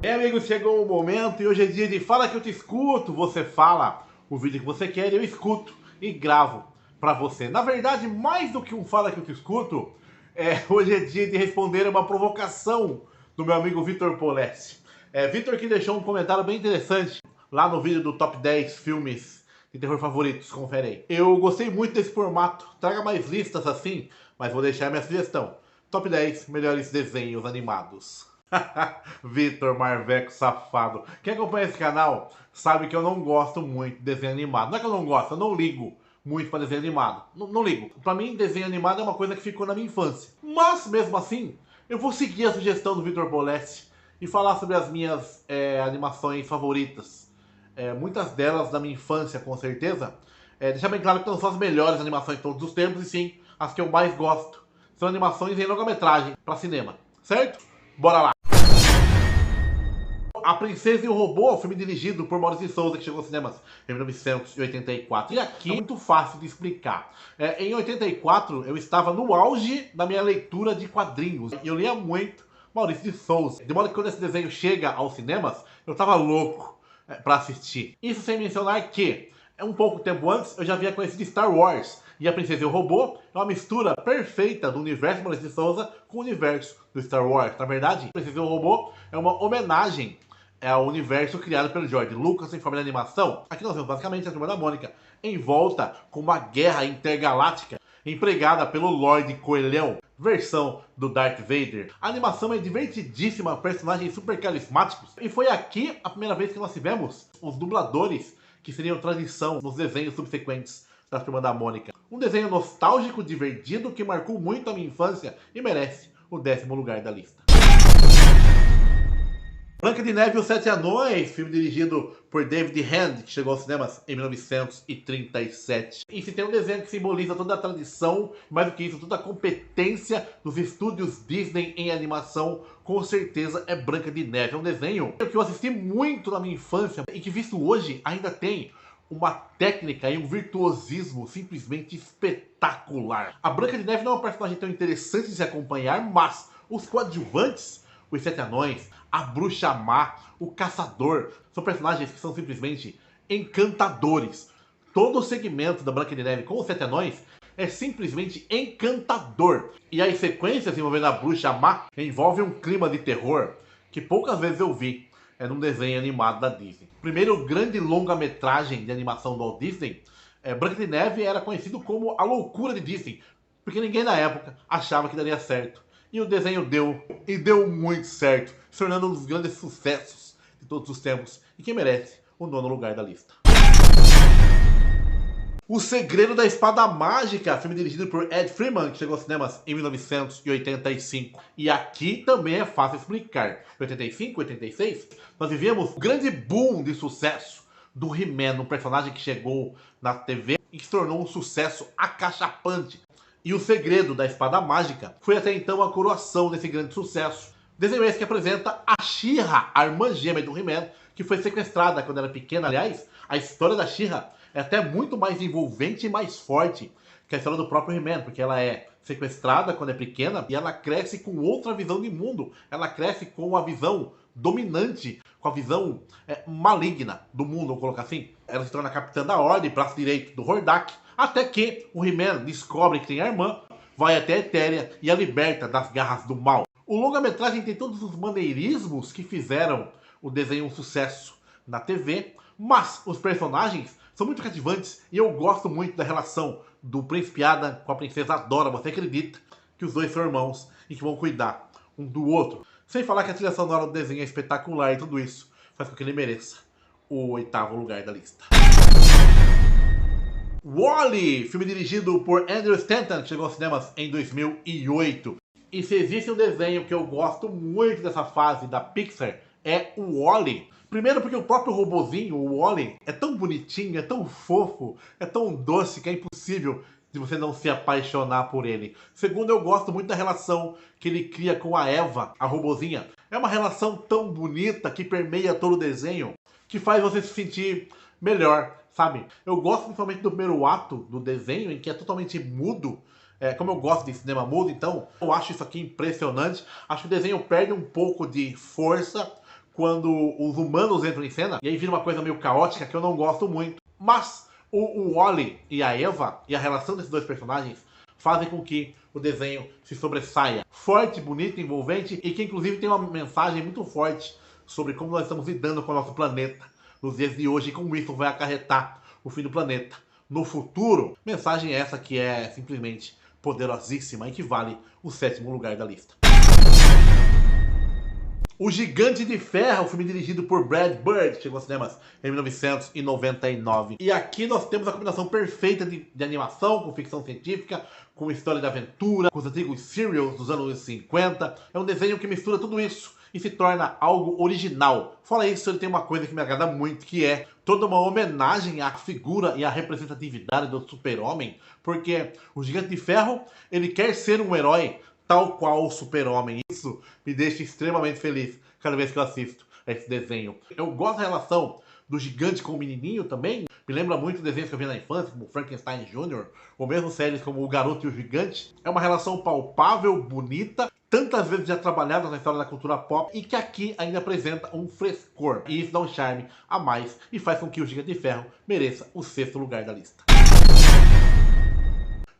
Amigos, chegou o momento e hoje é dia de Fala Que Eu Te Escuto. Você fala o vídeo que você quer e eu escuto e gravo pra você. Na verdade, mais do que um Fala Que Eu Te Escuto, hoje é dia de responder uma provocação do meu amigo Vitor Polessi. Vitor que deixou um comentário bem interessante lá no vídeo do Top 10 filmes de terror favoritos, confere aí. Eu gostei muito desse formato, traga mais listas assim, mas vou deixar minha sugestão. Top 10 melhores desenhos animados. Vitor Marveco safado. Quem acompanha esse canal sabe que eu não gosto muito de desenho animado. Não é que eu não gosto, eu não ligo muito para desenho animado. Não ligo. Para mim, desenho animado é uma coisa que ficou na minha infância. Mas, mesmo assim, eu vou seguir a sugestão do Vitor Polessi e falar sobre as minhas animações favoritas. Muitas delas da minha infância, com certeza. Deixar bem claro que não são as melhores animações de todos os tempos, e sim as que eu mais gosto. São animações em longa-metragem para cinema, certo? Bora lá! A Princesa e o Robô, filme dirigido por Maurício de Souza, que chegou aos cinemas em 1984. E aqui é muito fácil de explicar. Em 84, eu estava no auge da minha leitura de quadrinhos. E eu lia muito Maurício de Souza. De modo que quando esse desenho chega aos cinemas, eu estava louco para assistir. Isso sem mencionar que, um pouco tempo antes, eu já havia conhecido Star Wars. E A Princesa e o Robô é uma mistura perfeita do universo de Maurício de Souza com o universo do Star Wars. Na verdade, A Princesa e o Robô é uma homenagem ao universo criado pelo George Lucas em forma de animação. Aqui nós vemos basicamente a Turma da Mônica em volta com uma guerra intergaláctica empregada pelo Lorde Coelhão, versão do Darth Vader. A animação é divertidíssima, personagens super carismáticos. E foi aqui a primeira vez que nós tivemos os dubladores que seriam tradição nos desenhos subsequentes da Turma da Mônica. Um desenho nostálgico, divertido, que marcou muito a minha infância e merece o 10º lugar da lista. Branca de Neve e os Sete Anões, filme dirigido por David Hand, que chegou aos cinemas em 1937. E se tem um desenho que simboliza toda a tradição, mais do que isso, toda a competência dos estúdios Disney em animação, com certeza é Branca de Neve. É um desenho que eu assisti muito na minha infância e que, visto hoje, ainda tem uma técnica e um virtuosismo simplesmente espetacular. A Branca de Neve não é um personagem tão interessante de se acompanhar, mas os coadjuvantes, os Sete Anões, a Bruxa Má, o Caçador, são personagens que são simplesmente encantadores. Todo o segmento da Branca de Neve com os Sete Anões é simplesmente encantador. E as sequências envolvendo a Bruxa Má envolvem um clima de terror que poucas vezes eu vi num desenho animado da Disney. Primeiro grande longa-metragem de animação do Walt Disney, Branca de Neve era conhecido como a loucura de Disney, porque ninguém na época achava que daria certo. E o desenho deu, e deu muito certo, se tornando um dos grandes sucessos de todos os tempos e que merece o 9º lugar da lista. O Segredo da Espada Mágica, filme dirigido por Ed Freeman, que chegou aos cinemas em 1985. E aqui também é fácil explicar. Em 85, 86, nós vivíamos o grande boom de sucesso do He-Man, um personagem que chegou na TV e que se tornou um sucesso acachapante. E o Segredo da Espada Mágica foi até então a coroação desse grande sucesso. Desenho esse que apresenta a She-Ra, a irmã gêmea do He-Man, que foi sequestrada quando era pequena. Aliás, a história da She-Ra é até muito mais envolvente e mais forte que a história do próprio He-Man, porque ela é sequestrada quando é pequena e ela cresce com outra visão de mundo. Ela cresce com a visão dominante, com a visão maligna do mundo, vou colocar assim. Ela se torna capitã da Ordem, braço direito do Hordak, até que o He-Man descobre que tem a irmã, vai até a Etéria e a liberta das garras do mal. O longa-metragem tem todos os maneirismos que fizeram o desenho um sucesso na TV, mas os personagens são muito cativantes e eu gosto muito da relação do Príncipe Adam com a Princesa Dora. Você acredita que os dois são irmãos e que vão cuidar um do outro? Sem falar que a trilha sonora do desenho é espetacular e tudo isso faz com que ele mereça o 8º lugar da lista. Wall-E, filme dirigido por Andrew Stanton, que chegou aos cinemas em 2008. E se existe um desenho que eu gosto muito dessa fase da Pixar, é o Wall-E. Primeiro porque o próprio robozinho, o Wall-E, é tão bonitinho, é tão fofo, é tão doce que é impossível de você não se apaixonar por ele. Segundo, eu gosto muito da relação que ele cria com a Eva, a robozinha. É uma relação tão bonita que permeia todo o desenho, que faz você se sentir melhor, sabe? Eu gosto principalmente do primeiro ato do desenho, em que é totalmente mudo, como eu gosto de cinema mudo, então eu acho isso aqui impressionante. Acho que o desenho perde um pouco de força quando os humanos entram em cena, e aí vira uma coisa meio caótica que eu não gosto muito. Mas o Wally e a Eva, e a relação desses dois personagens, fazem com que o desenho se sobressaia. Forte, bonito, envolvente, e que inclusive tem uma mensagem muito forte sobre como nós estamos lidando com o nosso planeta nos dias de hoje e como isso vai acarretar o fim do planeta no futuro. Mensagem essa que é simplesmente poderosíssima e que vale o 7º lugar da lista. O Gigante de Ferro, filme dirigido por Brad Bird, chegou aos cinemas em 1999. E aqui nós temos a combinação perfeita de animação com ficção científica, com história de aventura, com os antigos serials dos anos 50. É um desenho que mistura tudo isso e se torna algo original. Fora isso, ele tem uma coisa que me agrada muito, que é toda uma homenagem à figura e à representatividade do super-homem, porque o Gigante de Ferro, ele quer ser um herói tal qual o super-homem. Isso me deixa extremamente feliz cada vez que eu assisto esse desenho. Eu gosto da relação do gigante com o menininho também. Me lembra muito desenhos que eu vi na infância, como Frankenstein Jr., ou mesmo séries como O Garoto e o Gigante. É uma relação palpável, bonita, tantas vezes já trabalhada na história da cultura pop, e que aqui ainda apresenta um frescor. E isso dá um charme a mais e faz com que o Gigante de Ferro mereça o 6º lugar da lista.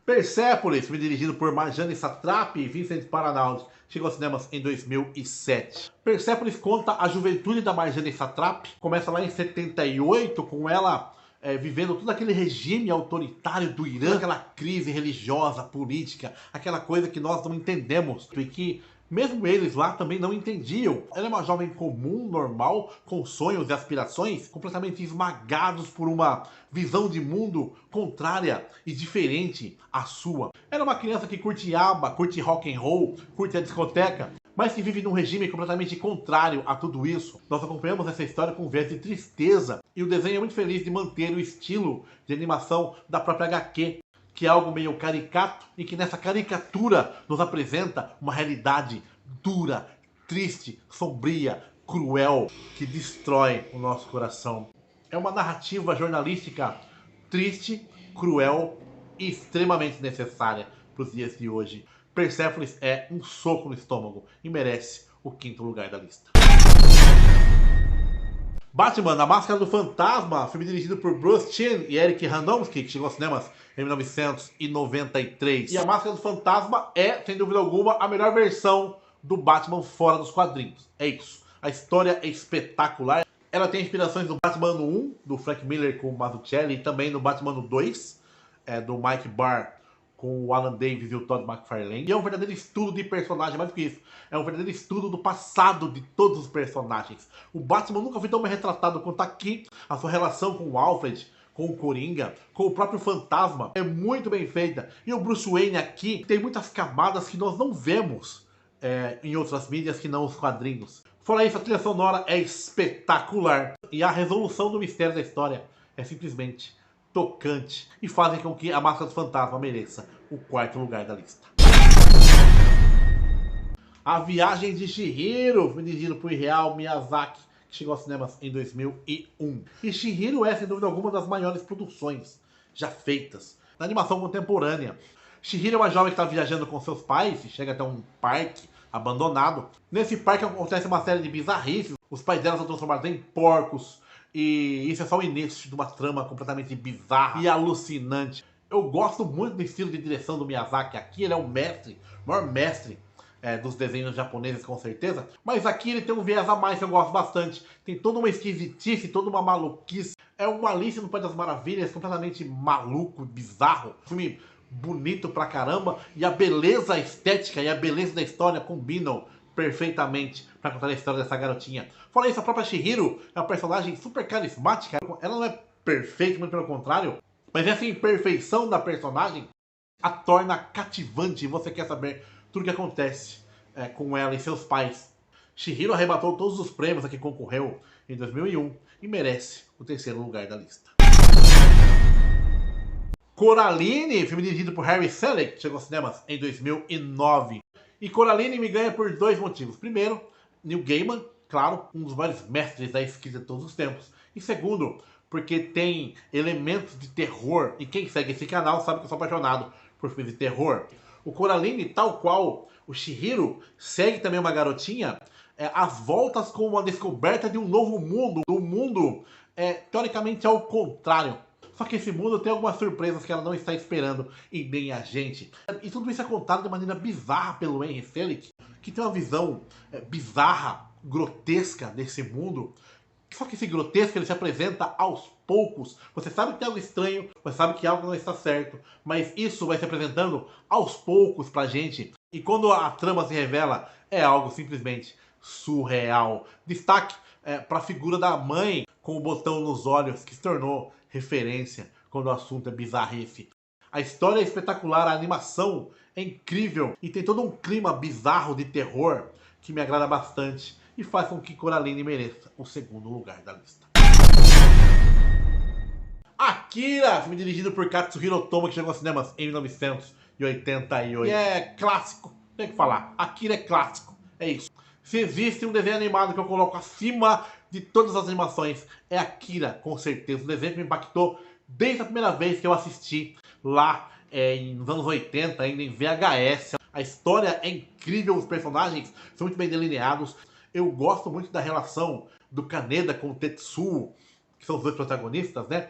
Persepolis, filme dirigido por Marjane Satrapi e Vincent Paranowski, chegou aos cinemas em 2007. Persepolis conta a juventude da Marjane Satrapi, começa lá em 78, com ela vivendo todo aquele regime autoritário do Irã, aquela crise religiosa, política, aquela coisa que nós não entendemos e que mesmo eles lá também não entendiam. Ela é uma jovem comum, normal, com sonhos e aspirações, completamente esmagados por uma visão de mundo contrária e diferente à sua. Ela é uma criança que curte ABBA, curte rock and roll, curte a discoteca, mas que vive num regime completamente contrário a tudo isso. Nós acompanhamos essa história com um viés de tristeza, e o desenho é muito feliz de manter o estilo de animação da própria HQ, que é algo meio caricato e que nessa caricatura nos apresenta uma realidade dura, triste, sombria, cruel, que destrói o nosso coração. É uma narrativa jornalística triste, cruel e extremamente necessária para os dias de hoje. Persepolis é um soco no estômago e merece o 5º lugar da lista. Batman, A Máscara do Fantasma, filme dirigido por Bruce Timm e Eric Radomski, que chegou aos cinemas em 1993. E A Máscara do Fantasma é, sem dúvida alguma, a melhor versão do Batman fora dos quadrinhos. É isso. A história é espetacular. Ela tem inspirações do Batman 1, do Frank Miller com o Mazzucchelli, e também no Batman 2, do Mike Barr com o Alan Davis e o Todd McFarlane. E é um verdadeiro estudo de personagem, mais do que isso. É um verdadeiro estudo do passado de todos os personagens. O Batman nunca foi tão bem retratado quanto aqui. A sua relação com o Alfred, com o Coringa, com o próprio Fantasma é muito bem feita. E o Bruce Wayne aqui tem muitas camadas que nós não vemos em outras mídias que não os quadrinhos. Fora isso, a trilha sonora é espetacular. E a resolução do mistério da história é simplesmente tocante e fazem com que A Máscara do Fantasma mereça o 4º lugar da lista. A Viagem de Chihiro, dirigido por Hayao Miyazaki, que chegou aos cinemas em 2001. E Chihiro é, sem dúvida alguma, uma das maiores produções já feitas na animação contemporânea. Chihiro é uma jovem que está viajando com seus pais e chega até um parque abandonado. Nesse parque acontece uma série de bizarrices. Os pais dela são transformados em porcos, e isso é só o início de uma trama completamente bizarra e alucinante. Eu gosto muito do estilo de direção do Miyazaki. Aqui ele é o mestre, o maior mestre dos desenhos japoneses, com certeza. Mas aqui ele tem um viés a mais que eu gosto bastante. Tem toda uma esquisitice, toda uma maluquice. É uma Alice no País das Maravilhas, completamente maluco, bizarro. Filme bonito pra caramba. E a beleza estética e a beleza da história combinam perfeitamente para contar a história dessa garotinha. Fora isso, a própria Chihiro é uma personagem super carismática. Ela não é perfeita, muito pelo contrário, mas essa imperfeição da personagem a torna cativante e você quer saber tudo o que acontece com ela e seus pais. Chihiro arrebatou todos os prêmios a que concorreu em 2001 e merece o 3º lugar da lista. Coraline, filme dirigido por Harry Selick, chegou aos cinemas em 2009. E Coraline me ganha por 2 motivos. Primeiro, Neil Gaiman, claro, um dos maiores mestres da escrita de todos os tempos. E segundo, porque tem elementos de terror. E quem segue esse canal sabe que eu sou apaixonado por filmes de terror. O Coraline, tal qual o Chihiro, segue também uma garotinha às voltas com uma descoberta de um novo mundo, um mundo teoricamente ao contrário. Só que esse mundo tem algumas surpresas que ela não está esperando e nem a gente. E tudo isso é contado de maneira bizarra pelo Henry Selick, que tem uma visão bizarra, grotesca desse mundo. Só que esse grotesco ele se apresenta aos poucos. Você sabe que tem algo estranho, você sabe que algo não está certo, mas isso vai se apresentando aos poucos pra gente. E quando a trama se revela, é algo simplesmente surreal. Destaque para a figura da mãe com o botão nos olhos, que se tornou referência quando o assunto é bizarrice. A história é espetacular, a animação é incrível e tem todo um clima bizarro de terror que me agrada bastante e faz com que Coraline mereça o segundo lugar da lista. Akira, filme dirigido por Katsuhiro Otomo, que chegou aos cinemas em 1988. E é clássico, tem que falar. Akira é clássico, é isso. Se existe um desenho animado que eu coloco acima de todas as animações, é Akira, com certeza. Um desenho que me impactou desde a primeira vez que eu assisti lá nos anos 80, ainda em VHS. A história é incrível, os personagens são muito bem delineados. Eu gosto muito da relação do Kaneda com o Tetsuo, que são os dois protagonistas, né?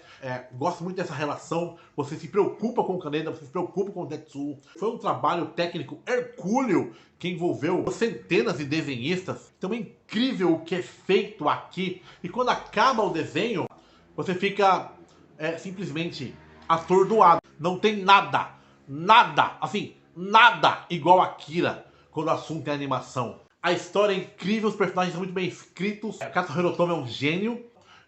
Gosto muito dessa relação. Você se preocupa com o Kaneda, você se preocupa com o Tetsuo. Foi um trabalho técnico hercúleo que envolveu centenas de desenhistas. Então é incrível o que é feito aqui. E quando acaba o desenho, você fica simplesmente atordoado. Não tem nada, assim, nada igual a Akira quando o assunto é animação. A história é incrível, os personagens são muito bem escritos. Katsuhiro Otomo é um gênio.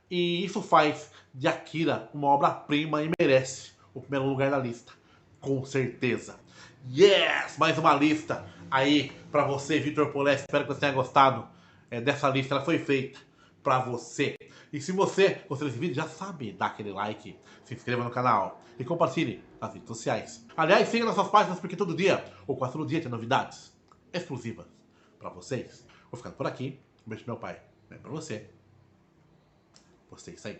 E isso faz de Akira uma obra-prima e merece o primeiro lugar da lista. Com certeza. Yes! Mais uma lista aí pra você, Vitor Polé. Espero que você tenha gostado dessa lista. Ela foi feita pra você. E se você gostou desse vídeo, já sabe, dá aquele like, se inscreva no canal e compartilhe nas redes sociais. Aliás, siga nossas páginas porque todo dia, ou quase todo dia, tem novidades exclusivas pra vocês. Vou ficando por aqui. Um beijo pro meu pai. Bem pra você. Gostei disso aí.